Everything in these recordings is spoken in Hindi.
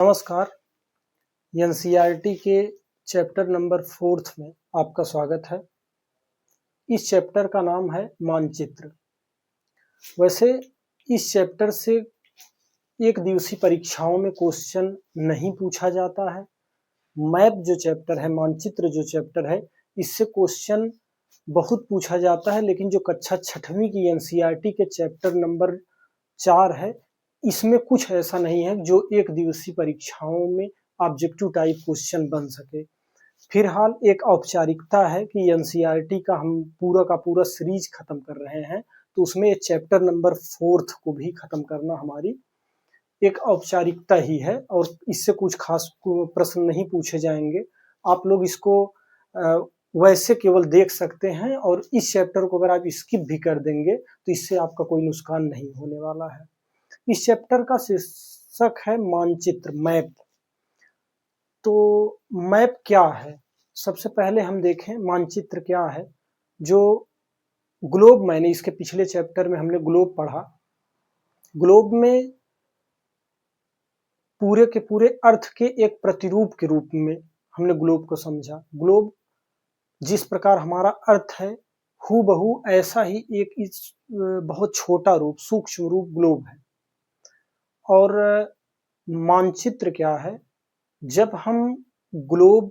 नमस्कार। एनसीईआरटी के चैप्टर नंबर 4 में आपका स्वागत है। इस चैप्टर का नाम है मानचित्र। वैसे इस चैप्टर से एक दिवसीय परीक्षाओं में क्वेश्चन नहीं पूछा जाता है। मैप जो चैप्टर है, मानचित्र जो चैप्टर है, इससे क्वेश्चन बहुत पूछा जाता है, लेकिन जो कक्षा 6वीं की एनसीईआरटी के चैप्टर नंबर 4 है, इसमें कुछ ऐसा नहीं है जो एक दिवसीय परीक्षाओं में ऑब्जेक्टिव टाइप क्वेश्चन बन सके। फिलहाल एक औपचारिकता है कि एनसीईआरटी का हम पूरा का पूरा सीरीज खत्म कर रहे हैं, तो उसमें चैप्टर नंबर 4 को भी खत्म करना हमारी एक औपचारिकता ही है और इससे कुछ खास प्रश्न नहीं पूछे जाएंगे। आप लोग इसको वैसे केवल देख सकते हैं और इस चैप्टर को अगर आप स्किप भी कर देंगे तो इससे आपका कोई नुकसान नहीं होने वाला है। इस चैप्टर का शीर्षक है मानचित्र, मैप। तो मैप क्या है, सबसे पहले हम देखें मानचित्र क्या है। जो ग्लोब, मैंने इसके पिछले चैप्टर में हमने ग्लोब पढ़ा। ग्लोब में पूरे के पूरे अर्थ के एक प्रतिरूप के रूप में हमने ग्लोब को समझा। ग्लोब जिस प्रकार हमारा अर्थ है, हूबहू ऐसा ही एक इस बहुत छोटा रूप, सूक्ष्म रूप ग्लोब है। और मानचित्र क्या है, जब हम ग्लोब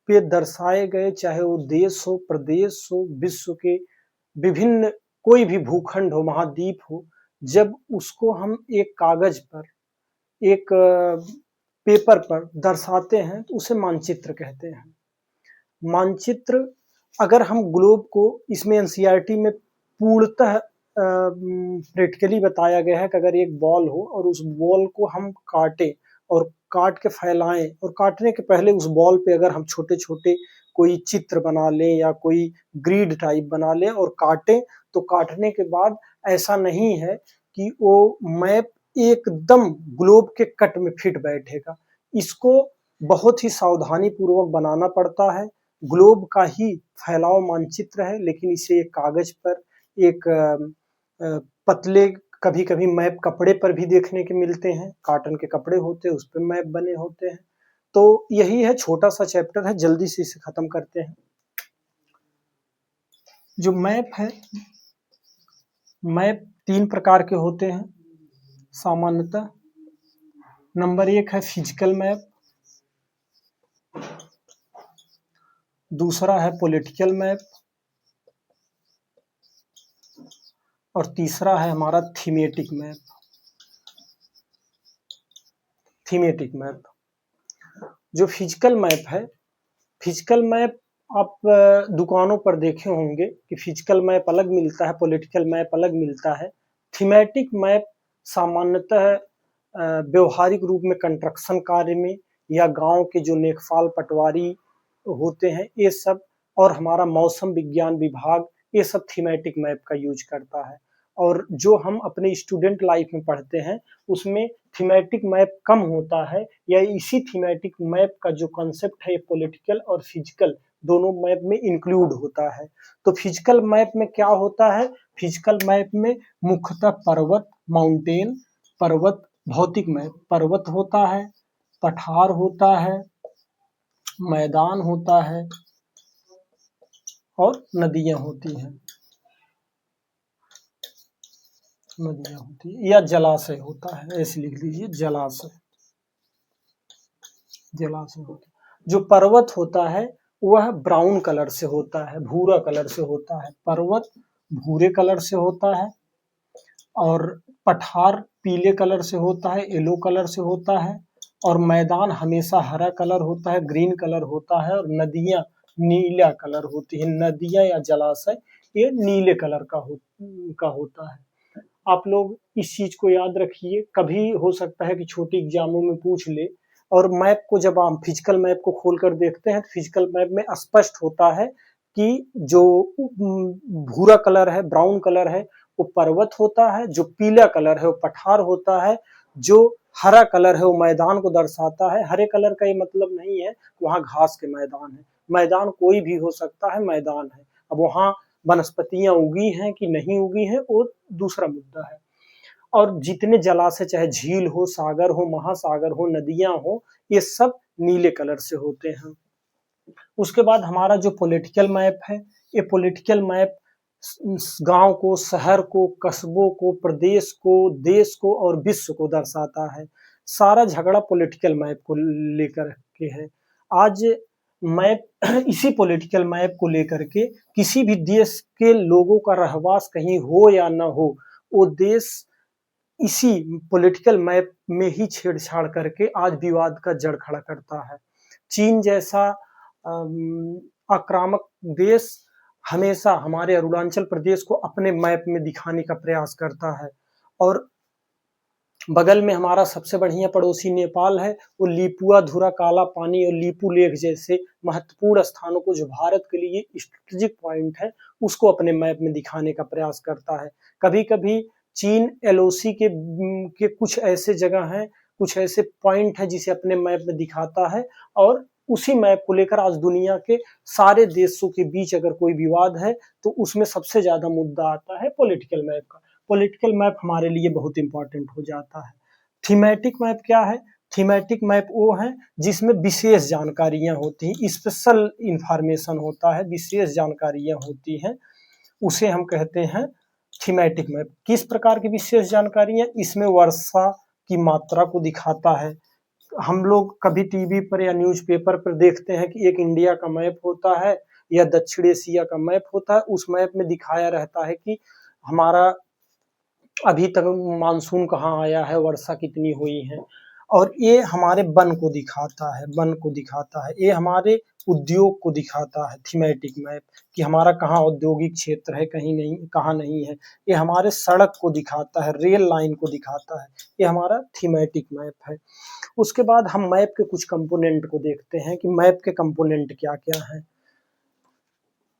पे दर्शाए गए, चाहे वो देश हो, प्रदेश हो, विश्व के विभिन्न कोई भी भूखंड हो, महाद्वीप हो, जब उसको हम एक कागज पर, एक पेपर पर दर्शाते हैं तो उसे मानचित्र कहते हैं। मानचित्र, अगर हम ग्लोब को, इसमें एनसीईआरटी में पूर्णतः प्रैक्टिकली बताया गया है कि अगर एक बॉल हो और उस बॉल को हम काटें और काट के फैलाएं, और काटने के पहले उस बॉल पे अगर हम छोटे छोटे कोई चित्र बना लें या कोई ग्रिड टाइप बना लें और काटें, तो काटने के बाद ऐसा नहीं है कि वो मैप एकदम ग्लोब के कट में फिट बैठेगा। इसको बहुत ही सावधानी पूर्वक बनाना पड़ता है। ग्लोब का ही फैलाव मानचित्र है, लेकिन इसे एक कागज पर, एक पतले, कभी कभी मैप कपड़े पर भी देखने के मिलते हैं, कॉटन के कपड़े होते हैं उस पर मैप बने होते हैं। तो यही है, छोटा सा चैप्टर है, जल्दी से इसे खत्म करते हैं। जो मैप है, मैप 3 प्रकार के होते हैं सामान्यतः। नंबर 1 है फिजिकल मैप, दूसरा है पॉलिटिकल मैप, और तीसरा है हमारा थीमेटिक मैप। थीमेटिक मैप, जो फिजिकल मैप है, फिजिकल मैप आप दुकानों पर देखे होंगे कि फिजिकल मैप अलग मिलता है, पॉलिटिकल मैप अलग मिलता है। थीमेटिक मैप सामान्यतः व्यवहारिक रूप में कंस्ट्रक्शन कार्य में, या गांव के जो लेखपाल पटवारी होते हैं ये सब, और हमारा मौसम विज्ञान विभाग, ये सब थीमेटिक मैप का यूज करता है। और जो हम अपने स्टूडेंट लाइफ में पढ़ते हैं उसमें थीमेटिक मैप कम होता है, या इसी थीमेटिक मैप का जो कॉन्सेप्ट है पॉलिटिकल और फिजिकल दोनों मैप में इंक्लूड होता है। तो फिजिकल मैप में क्या होता है, फिजिकल मैप में मुख्यतः पर्वत, माउंटेन, पर्वत, भौतिक मैप, पर्वत होता है, पठार होता है, मैदान होता है और नदियां होती हैं, नदियां होती है, या जलाशय होता है, ऐसे लिख लीजिए, जलाशय, जलाशय होता है। जो पर्वत होता है वह ब्राउन कलर से होता है, भूरा कलर से होता है, पर्वत भूरे कलर से होता है, और पठार पीले कलर से होता है, येलो कलर से होता है, और मैदान हमेशा हरा कलर होता है, ग्रीन कलर होता है, और नदियां नीला कलर होती है। नदियां या जलाशय ये नीले कलर का होता है। आप लोग इस चीज को याद रखिए, कभी हो सकता है कि छोटी एग्जामों में पूछ ले। और मैप को जब आप फिजिकल मैप को खोलकर देखते हैं तो फिजिकल मैप में स्पष्ट होता है कि जो भूरा कलर है, ब्राउन कलर है, वो पर्वत होता है, जो पीला कलर है वो पठार होता है, जो हरा कलर है वो मैदान को दर्शाता है। हरे कलर का ये मतलब नहीं है वहां घास के मैदान है, मैदान कोई भी हो सकता है, मैदान है। अब वहां वनस्पतियां उगी हैं कि नहीं उगी हैं वो दूसरा मुद्दा है। और जितने जलाशय, चाहे झील हो, सागर हो, महासागर हो, नदियां हो, ये सब नीले कलर से होते हैं। उसके बाद हमारा जो पॉलिटिकल मैप है, ये पॉलिटिकल मैप गांव को, शहर को, कस्बों को, प्रदेश को, देश को और विश्व को दर्शाता है। सारा झगड़ा पॉलिटिकल मैप को लेकर के है। आज मैप इसी पॉलिटिकल मैप को लेकर के किसी भी देश के लोगों का रहवास कहीं हो या ना हो, वो देश इसी पॉलिटिकल मैप में ही छेड़छाड़ करके आज विवाद का जड़ खड़ा करता है। चीन जैसा आक्रामक देश हमेशा हमारे अरुणाचल प्रदेश को अपने मैप में दिखाने का प्रयास करता है, और बगल में हमारा सबसे बढ़िया पड़ोसी नेपाल है, वो लिपुआधुरा, काला पानी और लिपू लेक जैसे महत्वपूर्ण स्थानों को, जो भारत के लिए स्ट्रेटेजिक पॉइंट है, उसको अपने मैप में दिखाने का प्रयास करता है। कभी कभी चीन एलओसी के कुछ ऐसे जगह हैं, कुछ ऐसे पॉइंट हैं जिसे अपने मैप में दिखाता है, और उसी मैप को लेकर आज दुनिया के सारे देशों के बीच अगर कोई विवाद है तो उसमें सबसे ज्यादा मुद्दा आता है पॉलिटिकल मैप का। पॉलिटिकल मैप हमारे लिए बहुत इंपॉर्टेंट हो जाता है। थीमेटिक मैप क्या है? थीमेटिक मैप वो है जिसमें विशेष जानकारियां होती हैं, स्पेशल इंफॉर्मेशन होता है, विशेष जानकारियां होती हैं, उसे हम कहते हैं थीमेटिक मैप। किस प्रकार की विशेष जानकारियां? इसमें वर्षा की मात्रा को दिखाता है। हम लोग कभी टीवी पर या न्यूज़पेपर पर देखते हैं कि एक इंडिया का मैप होता है या दक्षिण एशिया का मैप होता है, उस मैप में दिखाया रहता है कि हमारा अभी तक मानसून कहाँ आया है, वर्षा कितनी हुई है, और ये हमारे वन को दिखाता है, वन को दिखाता है, ये हमारे उद्योग को दिखाता है थीमेटिक मैप, कि हमारा कहाँ औद्योगिक क्षेत्र है, कहीं नहीं, कहाँ नहीं है। ये हमारे सड़क को दिखाता है, रेल लाइन को दिखाता है, ये हमारा थीमेटिक मैप है। उसके बाद हम मैप के कुछ कंपोनेंट को देखते हैं कि मैप के कंपोनेंट क्या क्या हैं।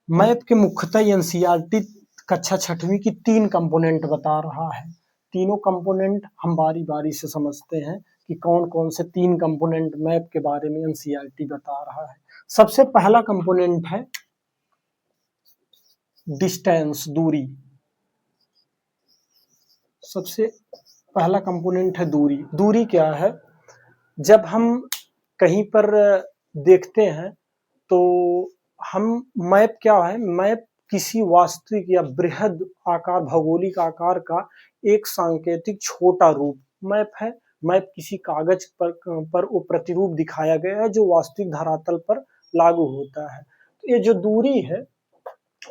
मैप के मुख्यतः एनसीईआरटी कक्षा 6वीं की 3 कंपोनेंट बता रहा है। तीनों कंपोनेंट हम बारी बारी से समझते हैं कि कौन कौन से 3 कंपोनेंट मैप के बारे में एनसीईआरटी बता रहा है। सबसे पहला कंपोनेंट है डिस्टेंस, दूरी। सबसे पहला कंपोनेंट है दूरी। दूरी क्या है? जब हम कहीं पर देखते हैं तो हम मैप क्या है? मैप किसी वास्तविक या बृहद आकार, भौगोलिक आकार का एक सांकेतिक छोटा रूप मैप है। मैप किसी कागज पर वो प्रतिरूप दिखाया गया है जो वास्तविक धरातल पर लागू होता है। तो ये जो दूरी है,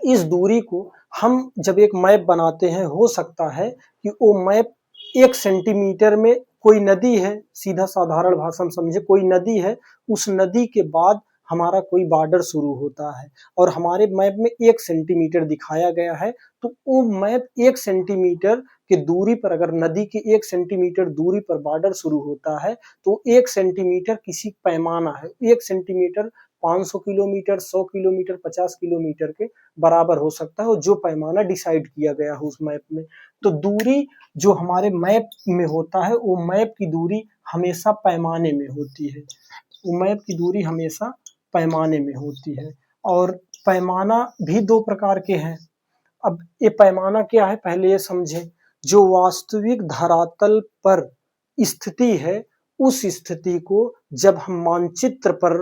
इस दूरी को हम जब एक मैप बनाते हैं, हो सकता है कि वो मैप 1 सेंटीमीटर में, कोई नदी है, सीधा साधारण भाषा में समझे, कोई नदी है, उस नदी के बाद हमारा कोई बॉर्डर शुरू होता है और हमारे मैप में 1 सेंटीमीटर दिखाया गया है, तो वो मैप 1 सेंटीमीटर की दूरी पर, अगर नदी के 1 सेंटीमीटर दूरी पर बॉर्डर शुरू होता है तो 1 सेंटीमीटर किसी पैमाना है। 1 सेंटीमीटर 500 किलोमीटर, 100 किलोमीटर, 50 किलोमीटर के बराबर हो सकता है, और जो पैमाना डिसाइड किया गया है उस मैप में। तो दूरी जो हमारे मैप में होता है, वो मैप की दूरी हमेशा पैमाने में होती है। वो मैप की दूरी हमेशा पैमाने में होती है। और पैमाना भी 2 प्रकार के हैं। अब ये पैमाना क्या है, पहले ये समझें। जो वास्तविक धरातल पर स्थिति है, उस स्थिति को जब हम मानचित्र पर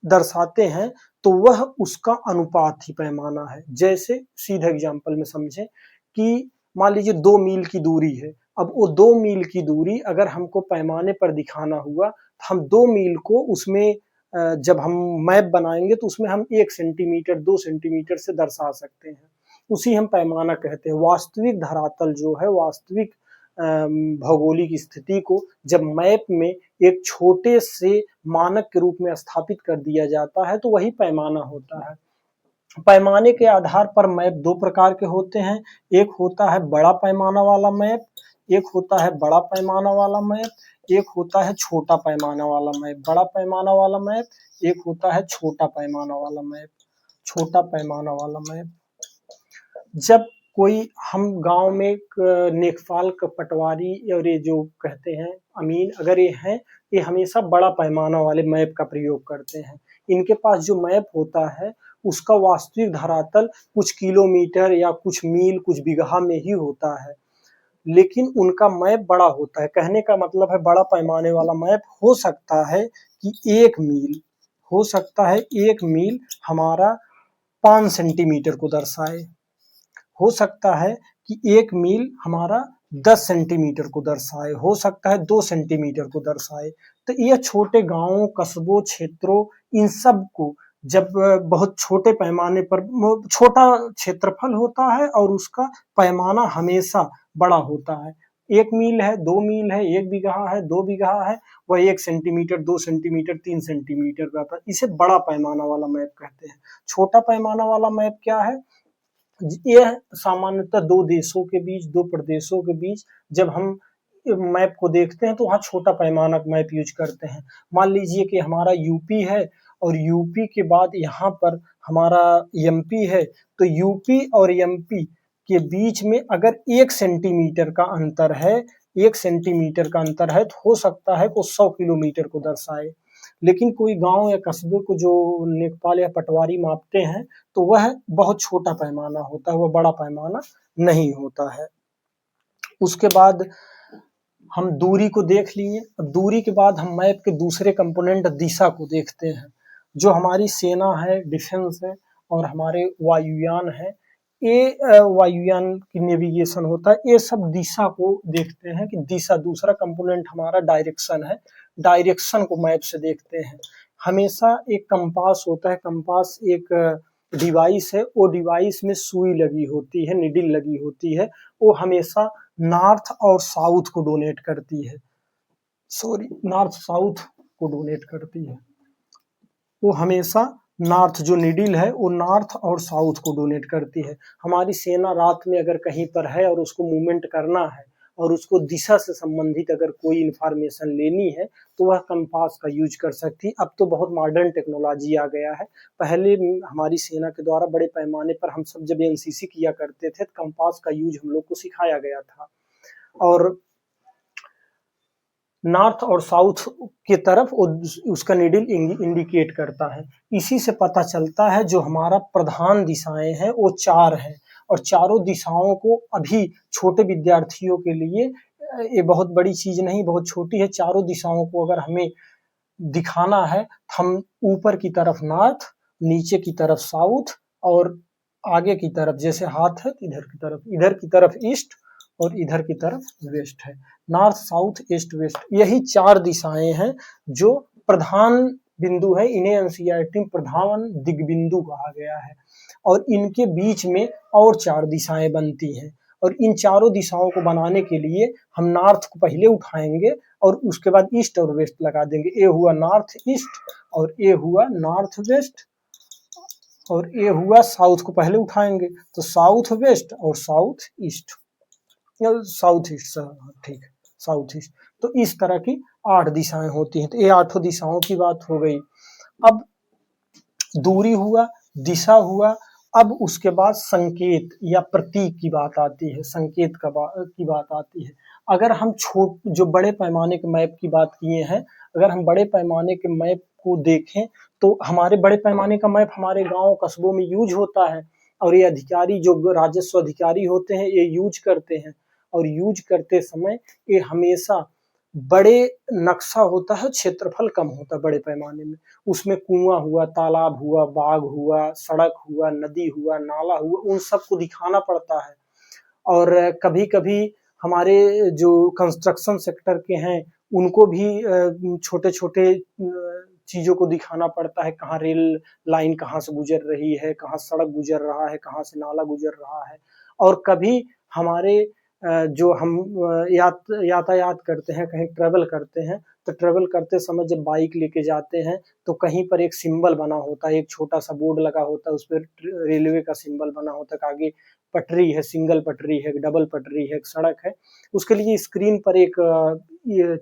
दर्शाते हैं तो वह उसका अनुपात ही पैमाना है। जैसे सीधा एग्जांपल में समझें कि मान लीजिए 2 मील की दूरी है। अब वो 2 मील की दूरी अगर हमको पैमाने पर दिखाना हुआ, तो हम 2 मील को उसमें जब हम मैप बनाएंगे तो उसमें हम 1 सेंटीमीटर, 2 सेंटीमीटर से दर्शा सकते हैं। उसी हम पैमाना कहते हैं। वास्तविक धरातल जो है, वास्तविक भौगोलिक स्थिति को जब मैप में एक छोटे से मानक के रूप में स्थापित कर दिया जाता है तो वही पैमाना होता है। पैमाने के आधार पर मैप 2 प्रकार के होते हैं। एक होता है बड़ा पैमाना वाला मैप, एक होता है बड़ा पैमाना वाला मैप, एक होता है छोटा पैमाना वाला मैप। बड़ा पैमाना वाला मैप, एक होता है छोटा पैमाना वाला मैप। छोटा पैमाना वाला मैप, जब कोई हम गांव में नेकपाल का पटवारी और ये जो कहते हैं अमीन, अगर ये हैं, ये हमेशा बड़ा पैमाना वाले मैप का प्रयोग करते हैं। इनके पास जो मैप होता है उसका वास्तविक धरातल कुछ किलोमीटर या कुछ मील, कुछ बीघा में ही होता है। लेकिन उनका मैप बड़ा होता है। कहने का मतलब है बड़ा पैमाने वाला मैप हो सकता है कि 1 मील, हो सकता है 1 मील हमारा 5 सेंटीमीटर को दर्शाए, हो सकता है कि 1 मील हमारा 10 सेंटीमीटर को दर्शाए, हो सकता है 2 सेंटीमीटर को दर्शाए। तो यह छोटे गाँवों, कस्बों, क्षेत्रों, इन सब को जब बहुत छोटे पैमाने पर छोटा क्षेत्रफल होता है और उसका पैमाना हमेशा बड़ा होता है। 1 मील है, 2 मील है, 1 बीघा है, 2 बीघा है, वह 1 सेंटीमीटर, 2 सेंटीमीटर, 3 सेंटीमीटर का आता है। इसे बड़ा पैमाना वाला मैप कहते हैं। छोटा पैमाना वाला मैप क्या है? यह सामान्यतः 2 देशों के बीच, 2 प्रदेशों के बीच जब हम मैप को देखते हैं तो वहाँ छोटा पैमाना मैप यूज करते हैं। मान लीजिए कि हमारा यूपी है और यूपी के बाद यहाँ पर हमारा एमपी है, तो यूपी और एमपी के बीच में अगर 1 सेंटीमीटर का अंतर है, 1 सेंटीमीटर का अंतर है, तो हो सकता है वो 100 किलोमीटर को दर्शाए। लेकिन कोई गाँव या कस्बे को जो लेखपाल या पटवारी मापते हैं, तो वह बहुत छोटा पैमाना होता है, वह बड़ा पैमाना नहीं होता है। उसके बाद हम दूरी को देख लिए। अब दूरी के बाद हम मैप के दूसरे कंपोनेंट दिशा को देखते हैं। जो हमारी सेना है, डिफेंस है और हमारे वायुयान है, ये वायुयान की नेविगेशन होता है, ये सब दिशा को देखते हैं कि दिशा। दूसरा कंपोनेंट हमारा डायरेक्शन है, डायरेक्शन को मैप से देखते हैं। हमेशा एक कंपास होता है, कंपास एक डिवाइस है, वो डिवाइस में सुई लगी होती है, निडिल लगी होती है, वो हमेशा नॉर्थ और साउथ को डोनेट करती है, नॉर्थ साउथ को डोनेट करती है। वो हमेशा नॉर्थ जो निडिल है वो नॉर्थ और साउथ को डोनेट करती है। हमारी सेना रात में अगर कहीं पर है और उसको मूवमेंट करना है और उसको दिशा से संबंधित अगर कोई इंफॉर्मेशन लेनी है तो वह कंपास का यूज कर सकती है। अब तो बहुत मॉडर्न टेक्नोलॉजी आ गया है। पहले हमारी सेना के द्वारा बड़े पैमाने पर हम सब जब एनसीसी किया करते थे तो कंपास का यूज हम लोग को सिखाया गया था। और नॉर्थ और साउथ की तरफ उसका निडिल इंडिकेट करता है। इसी से पता चलता है जो हमारा प्रधान दिशाएं हैं वो 4 हैं और चारों दिशाओं को अभी छोटे विद्यार्थियों के लिए ये बहुत बड़ी चीज नहीं, बहुत छोटी है। चारों दिशाओं को अगर हमें दिखाना है, हम ऊपर की तरफ नॉर्थ, नीचे की तरफ साउथ और आगे की तरफ जैसे हाथ है इधर की तरफ ईस्ट और इधर की तरफ वेस्ट है। नॉर्थ, साउथ, ईस्ट, वेस्ट, यही 4 दिशाएं हैं जो प्रधान बिंदु है। इन्हें एनसीईआरटी में प्रधान दिग्बिंदु कहा गया है और इनके बीच में और 4 दिशाएं बनती हैं। और इन चारों दिशाओं को बनाने के लिए हम नॉर्थ को पहले उठाएंगे और उसके बाद ईस्ट और वेस्ट लगा देंगे। ये हुआ नॉर्थ ईस्ट और ये हुआ नॉर्थ वेस्ट और ये हुआ साउथ को पहले उठाएंगे तो साउथ वेस्ट और साउथ ईस्ट, साउथ ईस्ट, ठीक है, साउथ ईस्ट। तो इस तरह की 8 दिशाएं होती हैं। तो ये 8 दिशाओं की बात हो गई। अब दूरी हुआ, दिशा हुआ, अब उसके बाद संकेत या प्रतीक की बात आती है, संकेत की बात आती है। अगर हम जो बड़े पैमाने के मैप की बात किए हैं, अगर हम बड़े पैमाने के मैप को देखें तो हमारे बड़े पैमाने का मैप हमारे गांव कस्बों में यूज होता है और ये अधिकारी जो राजस्व अधिकारी होते हैं ये यूज करते हैं। और यूज करते समय ये हमेशा बड़े नक्शा होता है, क्षेत्रफल कम होता है बड़े पैमाने में। उसमें कुआं हुआ, तालाब हुआ, बाग हुआ, सड़क हुआ, नदी हुआ, नाला हुआ, उन सबको दिखाना पड़ता है। और कभी-कभी हमारे जो कंस्ट्रक्शन सेक्टर के हैं उनको भी छोटे-छोटे चीजों को दिखाना पड़ता है। कहाँ रेल लाइन कहाँ से गुजर रही है, कहाँ सड़क गुजर रहा है, कहाँ से नाला गुजर रहा है। और कभी हमारे जो हम यातायात करते हैं, कहीं ट्रेवल करते हैं, तो ट्रेवल करते समय जब बाइक लेके जाते हैं तो कहीं पर एक सिंबल बना होता है, एक छोटा सा बोर्ड लगा होता है, उस पर रेलवे का सिंबल बना होता है, आगे पटरी है, सिंगल पटरी है, डबल पटरी है, एक सड़क है। उसके लिए स्क्रीन पर एक ये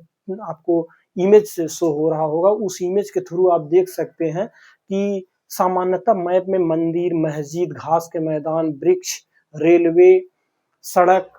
आपको इमेज से शो हो रहा होगा, उस इमेज के थ्रू आप देख सकते हैं कि सामान्यतः मैप में मंदिर, मस्जिद, घास के मैदान, वृक्ष, रेलवे, सड़क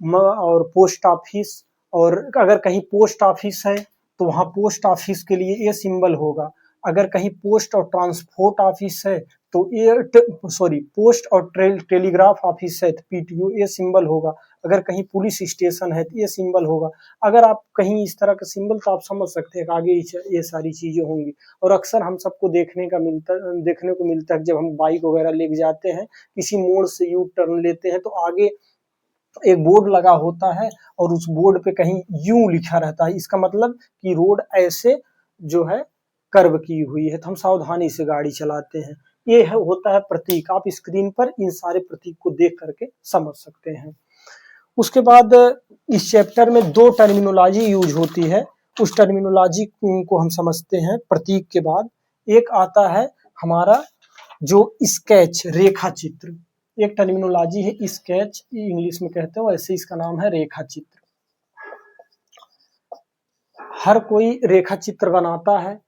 और पोस्ट ऑफिस, और अगर कहीं पोस्ट ऑफिस है तो वहाँ पोस्ट ऑफिस के लिए ये सिंबल होगा। अगर कहीं पोस्ट और ट्रांसपोर्ट ऑफिस है तो पोस्ट और टेलीग्राफ ऑफिस है तो PTO ये सिंबल होगा, अगर कहीं पुलिस स्टेशन है तो ये सिंबल होगा। अगर आप कहीं इस तरह का सिंबल, तो आप समझ सकते हैं कि आगे ये सारी चीजें होंगी। और अक्सर हम सबको देखने को मिलता है जब हम बाइक वगैरह लेके जाते हैं, किसी मोड़ से यू टर्न लेते हैं तो आगे एक बोर्ड लगा होता है और उस बोर्ड पे कहीं यू लिखा रहता है, इसका मतलब कि रोड ऐसे जो है कर्व की हुई है, तो हम सावधानी से गाड़ी चलाते हैं। ये होता है प्रतीक, आप स्क्रीन पर इन सारे प्रतीक को देख करके समझ सकते हैं। उसके बाद इस चैप्टर में 2 टर्मिनोलॉजी यूज होती है, उस टर्मिनोलॉजी को हम समझते हैं प्रतीक के बाद। एक आता है हमारा जो स्केच, रेखा चित्र, एक टर्मिनोलॉजी है स्केच, इंग्लिश में कहते हैं, वैसे इसका नाम है रेखा चित्र। हर कोई रेखा चित्र बनाता है,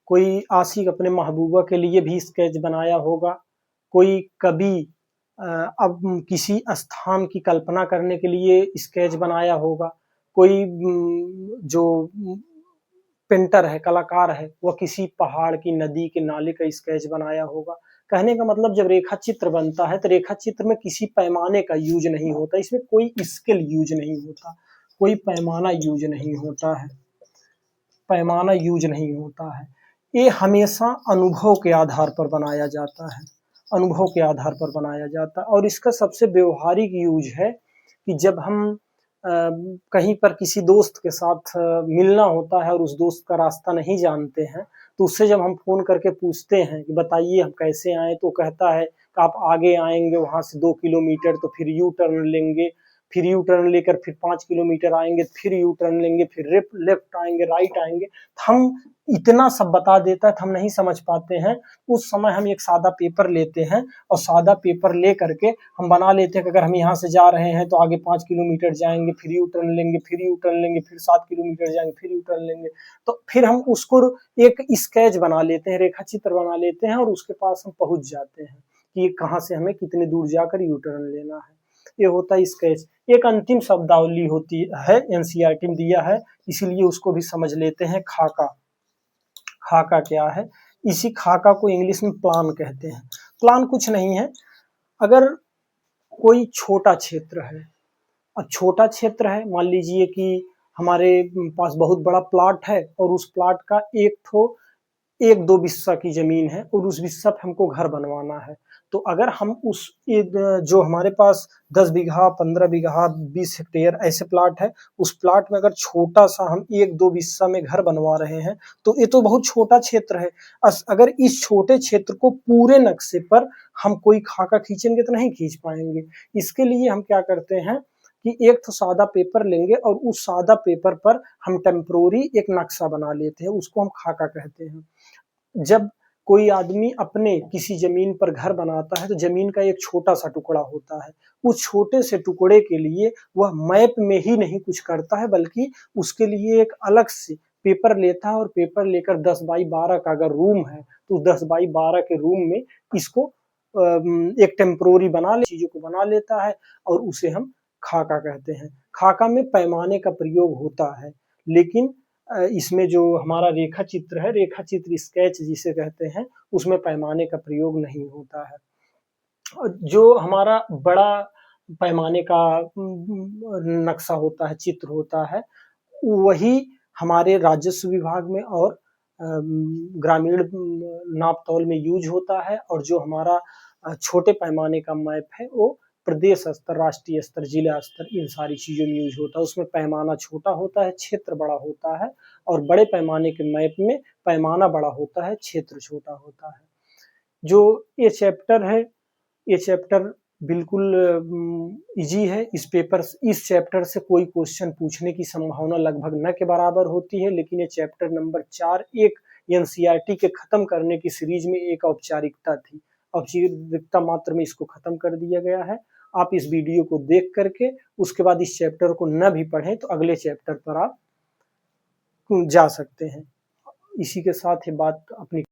कोई आशिक अपने महबूबा के लिए भी स्केच बनाया होगा, कोई कवि अब किसी स्थान की कल्पना करने के लिए स्केच बनाया होगा, कोई जो पेंटर है, कलाकार है, वह किसी पहाड़ की, नदी के, नाले का स्केच बनाया होगा। कहने का मतलब जब रेखा चित्र बनता है तो रेखा चित्र में किसी पैमाने का यूज नहीं होता, इसमें कोई स्केल यूज नहीं होता, कोई पैमाना यूज नहीं होता है, पैमाना यूज नहीं होता है। ये हमेशा अनुभव के आधार पर बनाया जाता है, अनुभव के आधार पर बनाया जाता है। और इसका सबसे व्यवहारिक यूज है कि जब हम कहीं पर किसी दोस्त के साथ मिलना होता है और उस दोस्त का रास्ता नहीं जानते हैं, तो उससे जब हम फोन करके पूछते हैं कि बताइए हम कैसे आए, तो कहता है कि आप आगे आएंगे वहां से 2 किलोमीटर तो फिर यू टर्न लेंगे, फिर यू टर्न लेकर फिर 5 किलोमीटर आएंगे, फिर यू टर्न लेंगे, फिर लेफ्ट आएंगे, राइट आएंगे। हम इतना सब बता देता है, हम नहीं समझ पाते हैं। उस समय हम एक सादा पेपर लेते हैं और सादा पेपर ले करके हम बना लेते हैं कि अगर हम यहाँ से जा रहे हैं तो आगे 5 किलोमीटर जाएंगे, फिर यू टर्न लेंगे, फिर यू टर्न लेंगे, फिर 7 किलोमीटर जाएंगे, फिर यू टर्न लेंगे। तो फिर हम उसको एक स्केच बना लेते हैं, रेखा चित्र बना लेते हैं और उसके पास हम पहुंच जाते हैं कि कहाँ से हमें कितनी दूर जाकर यू टर्न लेना है। ये होता है स्केच। एक अंतिम शब्दावली होती है, एनसीईआरटी में दिया है, इसीलिए उसको भी समझ लेते हैं। खाका, खाका क्या है? इसी खाका को इंग्लिश में प्लान कहते हैं। प्लान कुछ नहीं है, अगर कोई छोटा क्षेत्र है, अब छोटा क्षेत्र है, मान लीजिए कि हमारे पास बहुत बड़ा प्लॉट है और उस प्लॉट का एक दो बिस्सा की जमीन है और उस बिस्सा पे हमको घर बनवाना है। तो अगर हम उस जो हमारे पास 10 बीघा, 15 बीघा, 20 हेक्टेयर ऐसे प्लॉट है, उस प्लॉट में अगर छोटा सा हम 1-2 बिस्सा में घर बनवा रहे हैं तो ये तो बहुत छोटा क्षेत्र है। अगर इस छोटे क्षेत्र को पूरे नक्शे पर हम कोई खाका खींचेंगे तो नहीं खींच पाएंगे। इसके लिए हम क्या करते हैं कि एक तो सादा पेपर लेंगे और उस सादा पेपर पर हम टेम्परोरी एक नक्शा बना लेते हैं, उसको हम खाका कहते हैं। जब कोई आदमी अपने किसी जमीन पर घर बनाता है तो जमीन का एक छोटा सा टुकड़ा होता है, उस छोटे से टुकड़े के लिए वह मैप में ही नहीं कुछ करता है, बल्कि उसके लिए एक अलग से पेपर लेता है और पेपर लेकर 10 बाई 12 का अगर रूम है तो 10 बाई 12 के रूम में इसको एक टेम्परोरी चीजों को बना लेता है और उसे हम खाका कहते हैं। खाका में पैमाने का प्रयोग होता है, लेकिन इसमें जो हमारा रेखा चित्र है, रेखा चित्र स्केच जिसे कहते हैं, उसमें पैमाने का प्रयोग नहीं होता है। जो हमारा बड़ा पैमाने का नक्शा होता है, चित्र होता है, वही हमारे राजस्व विभाग में और ग्रामीण नाप तौल में यूज होता है। और जो हमारा छोटे पैमाने का मैप है वो प्रदेश स्तर, राष्ट्रीय स्तर, जिला स्तर, इन सारी चीजों में यूज होता है। उसमें पैमाना छोटा होता है, क्षेत्र बड़ा होता है, और बड़े पैमाने के मैप में पैमाना बड़ा होता है, क्षेत्र छोटा होता है। जो ये चैप्टर है, ये चैप्टर बिल्कुल इजी है। इस चैप्टर से कोई क्वेश्चन पूछने की संभावना लगभग न के बराबर होती है, लेकिन ये चैप्टर नंबर 4 एक एनसीईआरटी के खत्म करने की सीरीज में एक औपचारिकता थी, औपचारिकता मात्र में इसको खत्म कर दिया गया है। आप इस वीडियो को देख करके उसके बाद इस चैप्टर को न भी पढ़ें तो अगले चैप्टर पर आप जा सकते हैं। इसी के साथ ये बात अपनी